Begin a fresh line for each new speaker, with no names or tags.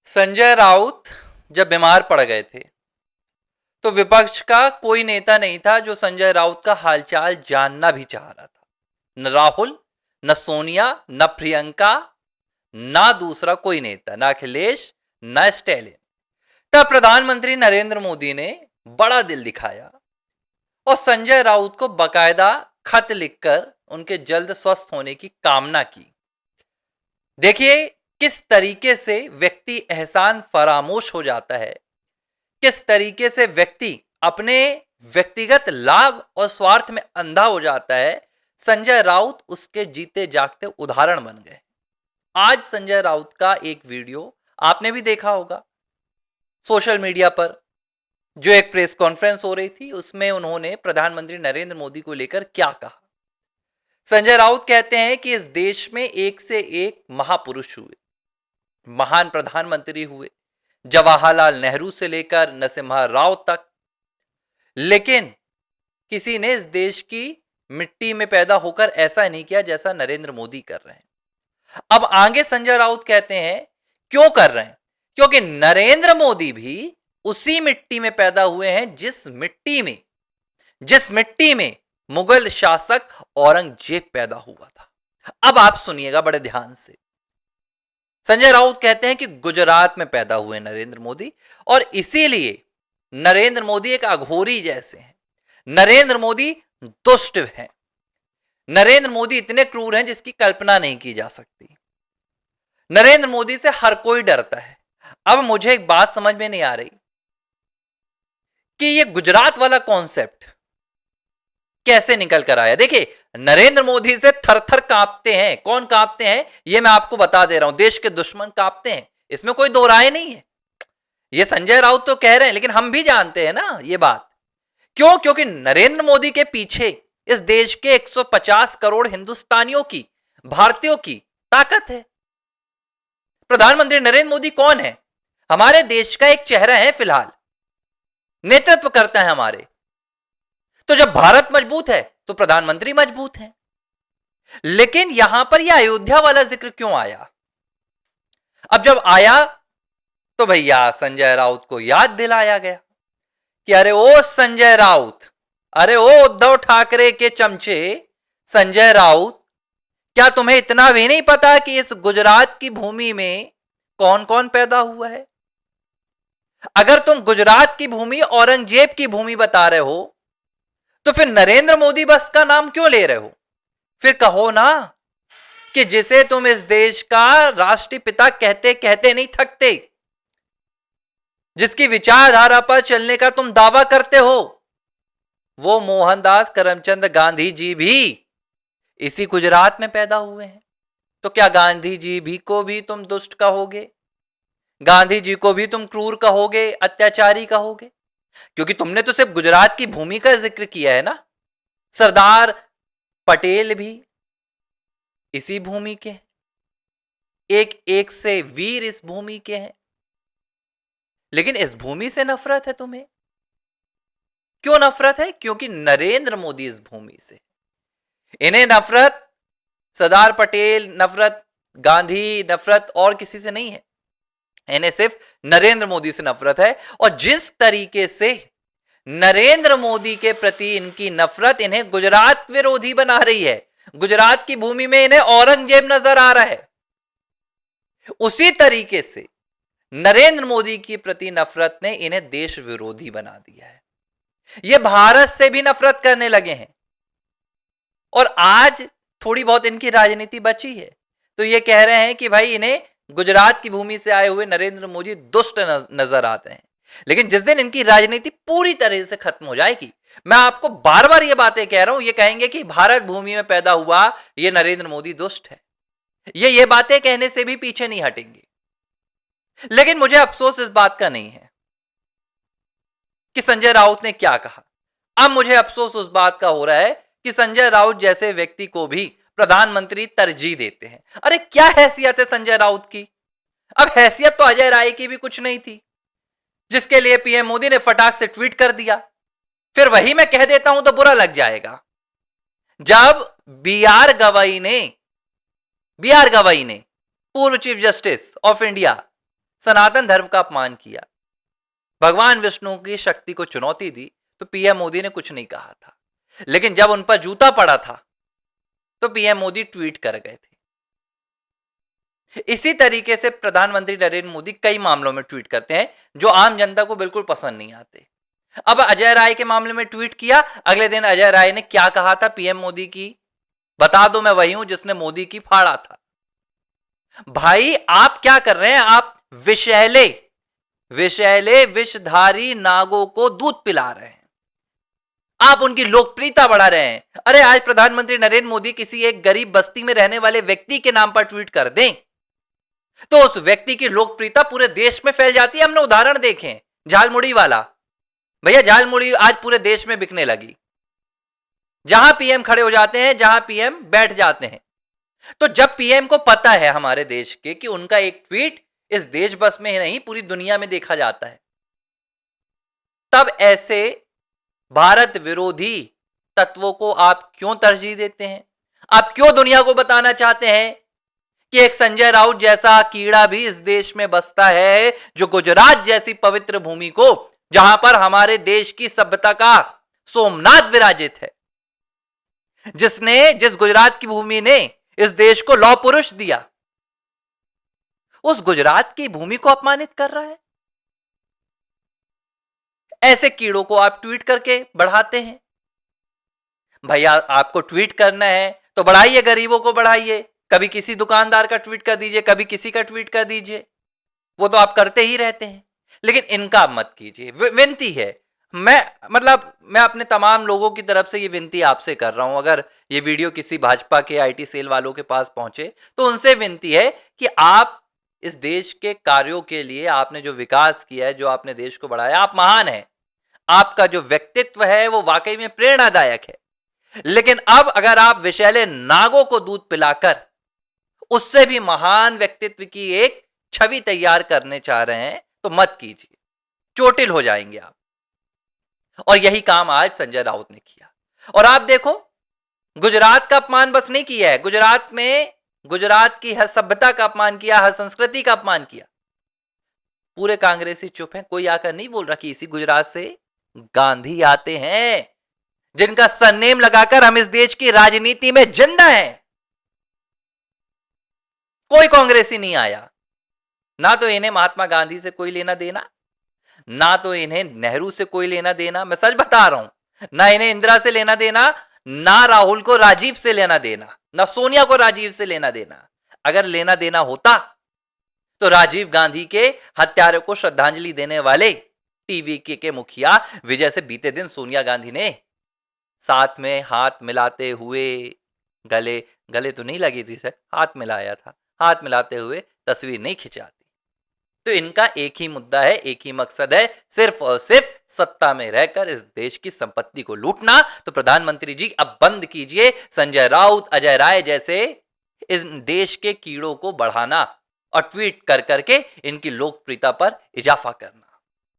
संजय राउत जब बीमार पड़ गए थे तो विपक्ष का कोई नेता नहीं था जो संजय राउत का हालचाल जानना भी चाह रहा था। न राहुल, न सोनिया, न प्रियंका, ना दूसरा कोई नेता, न अखिलेश, न स्टैलिन। तब प्रधानमंत्री नरेंद्र मोदी ने बड़ा दिल दिखाया और संजय राउत को बकायदा खत लिखकर उनके जल्द स्वस्थ होने की कामना की। देखिए किस तरीके से व्यक्ति एहसान फरामोश हो जाता है, किस तरीके से व्यक्ति अपने व्यक्तिगत लाभ और स्वार्थ में अंधा हो जाता है। संजय राउत उसके जीते जागते उदाहरण बन गए। आज संजय राउत का एक वीडियो आपने भी देखा होगा सोशल मीडिया पर, जो एक प्रेस कॉन्फ्रेंस हो रही थी, उसमें उन्होंने प्रधानमंत्री नरेंद्र मोदी को लेकर क्या कहा। संजय राउत कहते हैं कि इस देश में एक से एक महापुरुष हुए, महान प्रधानमंत्री हुए, जवाहरलाल नेहरू से लेकर नरसिम्हा राव तक, लेकिन किसी ने इस देश की मिट्टी में पैदा होकर ऐसा नहीं किया जैसा नरेंद्र मोदी कर रहे हैं। अब आगे संजय राउत कहते हैं क्यों कर रहे हैं, क्योंकि नरेंद्र मोदी भी उसी मिट्टी में पैदा हुए हैं जिस मिट्टी में मुगल शासक औरंगजेब पैदा हुआ था। अब आप सुनिएगा बड़े ध्यान से। संजय राउत कहते हैं कि गुजरात में पैदा हुए नरेंद्र मोदी और इसीलिए नरेंद्र मोदी एक अघोरी जैसे हैं। नरेंद्र मोदी दुष्ट हैं। नरेंद्र मोदी इतने क्रूर हैं जिसकी कल्पना नहीं की जा सकती। नरेंद्र मोदी से हर कोई डरता है। अब मुझे एक बात समझ में नहीं आ रही कि ये गुजरात वाला कॉन्सेप्ट कैसे निकल कर आया। देखिए नरेंद्र मोदी से थर थर कांपते हैं। कौन कांपते हैं ये मैं आपको बता दे रहा हूं। देश के दुश्मन कांपते हैं, इसमें कोई दो राय नहीं है। ये संजय राउत तो कह रहे हैं, लेकिन हम भी जानते हैं ना ये बात। क्यों? क्योंकि नरेंद्र मोदी के पीछे इस देश के 150 करोड़ हिंदुस्तानियों की, भारतीयों की ताकत है। प्रधानमंत्री नरेंद्र मोदी कौन है? हमारे देश का एक चेहरा है, फिलहाल नेतृत्व करता है हमारे। तो जब भारत मजबूत है तो प्रधानमंत्री मजबूत है। लेकिन यहां पर यह अयोध्या वाला जिक्र क्यों आया? अब जब आया तो भैया संजय राउत को याद दिलाया गया कि अरे ओ संजय राउत, अरे ओ उद्धव ठाकरे के चमचे संजय राउत, क्या तुम्हें इतना भी नहीं पता कि इस गुजरात की भूमि में कौन कौन पैदा हुआ है? अगर तुम गुजरात की भूमि औरंगजेब की भूमि बता रहे हो तो फिर नरेंद्र मोदी बस का नाम क्यों ले रहे हो? फिर कहो ना कि जिसे तुम इस देश का राष्ट्रीय पिता कहते कहते नहीं थकते, जिसकी विचारधारा पर चलने का तुम दावा करते हो, वो मोहनदास करमचंद गांधी जी भी इसी गुजरात में पैदा हुए हैं। तो क्या गांधी जी भी को भी तुम दुष्ट कहोगे? गांधी जी को भी तुम क्रूर कहोगे, अत्याचारी कहोगे? क्योंकि तुमने तो सिर्फ गुजरात की भूमि का जिक्र किया है ना। सरदार पटेल भी इसी भूमि के हैं, एक एक से वीर इस भूमि के हैं। लेकिन इस भूमि से नफरत है तुम्हें। क्यों नफरत है? क्योंकि नरेंद्र मोदी इस भूमि से। इन्हें नफरत सरदार पटेल, नफरत गांधी, नफरत और किसी से नहीं है। इन्हें सिर्फ नरेंद्र मोदी से नफरत है। और जिस तरीके से नरेंद्र मोदी के प्रति इनकी नफरत इन्हें गुजरात विरोधी बना रही है, गुजरात की भूमि में इन्हें औरंगजेब नजर आ रहा है, उसी तरीके से नरेंद्र मोदी के प्रति नफरत ने इन्हें देश विरोधी बना दिया है। ये भारत से भी नफरत करने लगे हैं। और आज थोड़ी बहुत इनकी राजनीति बची है तो ये कह रहे हैं कि भाई इन्हें गुजरात की भूमि से आए हुए नरेंद्र मोदी दुष्ट नजर आते हैं। लेकिन जिस दिन इनकी राजनीति पूरी तरह से खत्म हो जाएगी, मैं आपको बार बार ये बातें कह रहा हूं, ये कहेंगे कि भारत भूमि में पैदा हुआ ये नरेंद्र मोदी दुष्ट है। ये बातें कहने से भी पीछे नहीं हटेंगे। लेकिन मुझे अफसोस इस बात का नहीं है कि संजय राउत ने क्या कहा। अब मुझे अफसोस उस बात का हो रहा है कि संजय राउत जैसे व्यक्ति को भी प्रधानमंत्री तरजीह देते हैं। अरे क्या हैसियत है संजय राउत की? अब हैसियत तो अजय राय की भी कुछ नहीं थी, जिसके लिए पीएम मोदी ने फटाक से ट्वीट कर दिया। फिर वही मैं कह देता हूं तो बुरा लग जाएगा। जब बी आर गवाई ने पूर्व चीफ जस्टिस ऑफ इंडिया सनातन धर्म का अपमान किया, भगवान विष्णु की शक्ति को चुनौती दी, तो पीएम मोदी ने कुछ नहीं कहा था। लेकिन जब उन पर जूता पड़ा था तो पीएम मोदी ट्वीट कर गए थे। इसी तरीके से प्रधानमंत्री नरेंद्र मोदी कई मामलों में ट्वीट करते हैं जो आम जनता को बिल्कुल पसंद नहीं आते। अब अजय राय के मामले में ट्वीट किया, अगले दिन अजय राय ने क्या कहा था पीएम मोदी की, बता दो मैं वही हूं जिसने मोदी की फाड़ा था। भाई आप क्या कर रहे हैं, आप विषैले विषैले विषधारी नागों को दूध पिला रहे हैं, आप उनकी लोकप्रियता बढ़ा रहे हैं। अरे आज प्रधानमंत्री नरेंद्र मोदी किसी एक गरीब बस्ती में रहने वाले व्यक्ति के नाम पर ट्वीट कर दें तो उस व्यक्ति की लोकप्रियता पूरे देश में फैल जाती है। हमने उदाहरण देखे, झालमुड़ी वाला भैया, झालमुड़ी आज पूरे देश में बिकने लगी। जहां पीएम खड़े हो जाते हैं, जहां पीएम बैठ जाते हैं। तो जब पीएम को पता है हमारे देश के कि उनका एक ट्वीट इस देश बस में ही नहीं पूरी दुनिया में देखा जाता है, तब ऐसे भारत विरोधी तत्वों को आप क्यों तरजीह देते हैं? आप क्यों दुनिया को बताना चाहते हैं कि एक संजय राउत जैसा कीड़ा भी इस देश में बसता है, जो गुजरात जैसी पवित्र भूमि को, जहां पर हमारे देश की सभ्यता का सोमनाथ विराजित है, जिस गुजरात की भूमि ने इस देश को लौह पुरुष दिया, उस गुजरात की भूमि को अपमानित कर रहा है। ऐसे कीड़ों को आप ट्वीट करके बढ़ाते हैं। भैया आपको ट्वीट करना है तो बढ़ाइए, गरीबों को बढ़ाइए, कभी किसी दुकानदार का ट्वीट कर दीजिए, कभी किसी का ट्वीट कर दीजिए, वो तो आप करते ही रहते हैं, लेकिन इनका मत कीजिए। विनती है, मैं अपने तमाम लोगों की तरफ से ये विनती आपसे कर रहा हूं, अगर ये वीडियो किसी भाजपा के आईटी सेल वालों के पास पहुंचे तो उनसे विनती है कि आप इस देश के कार्यों के लिए, आपने जो विकास किया है, जो आपने देश को बढ़ाया, आप महान हैं, आपका जो व्यक्तित्व है वो वाकई में प्रेरणादायक है, लेकिन अब अगर आप विषैले नागों को दूध पिलाकर उससे भी महान व्यक्तित्व की एक छवि तैयार करने चाह रहे हैं तो मत कीजिए, चोटिल हो जाएंगे आप। और यही काम आज संजय राउत ने किया। और आप देखो, गुजरात का अपमान बस नहीं किया है, गुजरात में गुजरात की हर सभ्यता का अपमान किया, हर संस्कृति का अपमान किया। पूरे कांग्रेसी चुप हैं, कोई आकर नहीं बोल रहा कि इसी गुजरात से गांधी आते हैं, जिनका सरनेम लगाकर हम इस देश की राजनीति में जिंदा हैं। कोई कांग्रेसी नहीं आया, ना तो इन्हें महात्मा गांधी से कोई लेना देना, ना तो इन्हें नेहरू से कोई लेना देना, मैं सच बता रहा हूं, ना इन्हें इंदिरा से लेना देना, ना राहुल को राजीव से लेना देना, ना सोनिया को राजीव से लेना देना। अगर लेना देना होता तो राजीव गांधी के हत्यारों को श्रद्धांजलि देने वाले टीवीके के मुखिया विजय से बीते दिन सोनिया गांधी ने साथ में हाथ मिलाते हुए, गले तो नहीं लगी थी सर, हाथ मिलाया था, हाथ मिलाते हुए तस्वीर नहीं खिंचाती। तो इनका एक ही मुद्दा है, एक ही मकसद है, सिर्फ और सिर्फ सत्ता में रहकर इस देश की संपत्ति को लूटना। तो प्रधानमंत्री जी अब बंद कीजिए संजय राउत, अजय राय जैसे इस देश के कीड़ों को बढ़ाना और ट्वीट कर करके इनकी लोकप्रियता पर इजाफा करना।